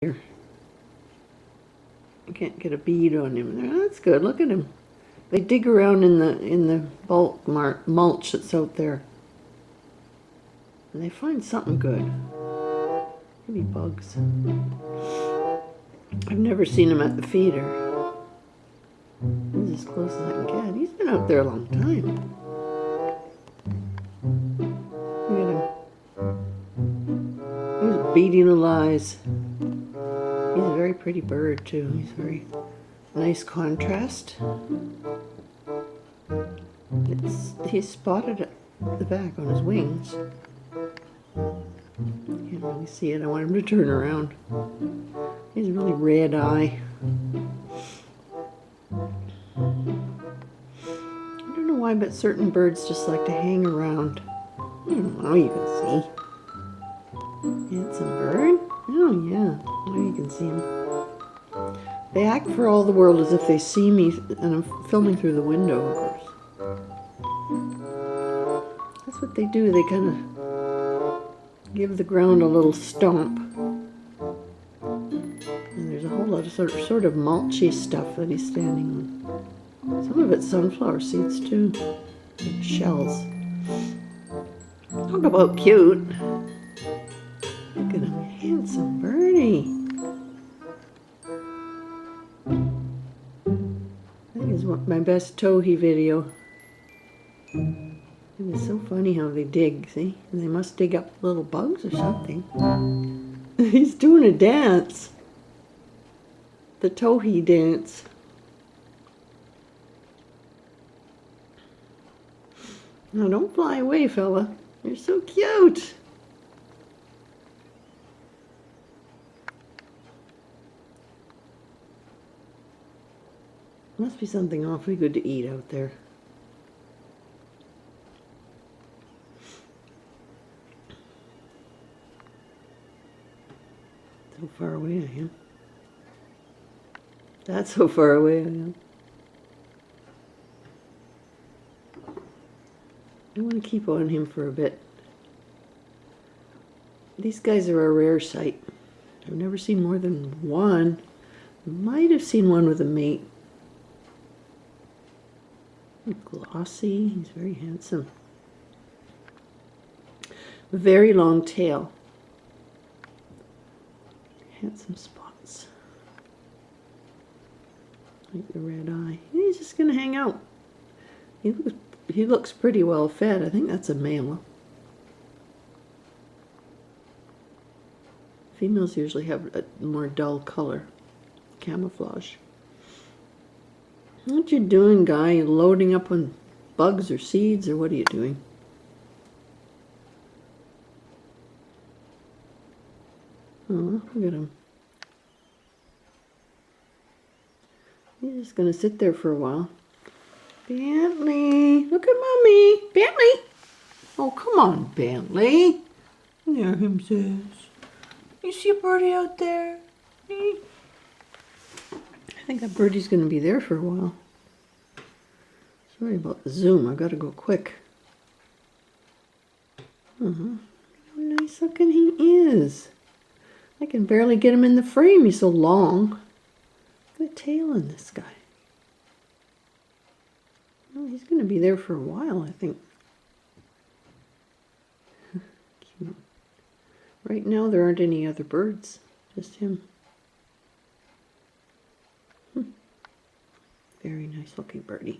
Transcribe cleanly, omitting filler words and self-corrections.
here. I can't get a bead on him there. That's good. Look at him. They dig around in the bulk mulch that's out there, and they find something good. Maybe bugs. I've never seen him at the feeder. He's as close as I can get. He's been out there a long time. Look at him. He's beating the lies. He's a very pretty bird too. He's very nice contrast. He's spotted at the back on his wings. Can't really see it. I want him to turn around. He's a really red eye. I don't know why, but certain birds just like to hang around. Oh, you can see. Handsome bird. Oh yeah, now you can see him. They act for all the world as if they see me, and I'm filming through the window, of course. That's what they do. They kind of give the ground a little stomp. And there's a whole lot of sort of mulchy stuff that he's standing on. Some of it's sunflower seeds too, like shells. Talk about cute. Look at him, handsome birdie. I think it's my best towhee video. It is so funny how they dig, see? And they must dig up little bugs or something. He's doing a dance. The towhee dance. Now don't fly away, fella. You're so cute. Must be something awfully good to eat out there. So far away I am. That's how far away I am. I want to keep on him for a bit. These guys are a rare sight. I've never seen more than one. Might have seen one with a mate. Glossy. He's very handsome. Very long tail. Handsome spots. Like the red eye. He's just going to hang out. He looks pretty well fed. I think that's a male. Females usually have a more dull color. Camouflage. What you doing, guy? You loading up on bugs or seeds, or what are you doing? Oh, look at him. He's just going to sit there for a while. Bentley! Look at Mommy! Bentley! Oh, come on, Bentley. There him says. You see a birdie out there? I think that birdie's going to be there for a while. Sorry about the zoom. I've got to go quick. How nice looking he is. I can barely get him in the frame. He's so long. Look at the tail on this guy. Oh, he's going to be there for a while, I think. Cute. Right now there aren't any other birds. Just him. Very nice looking birdie.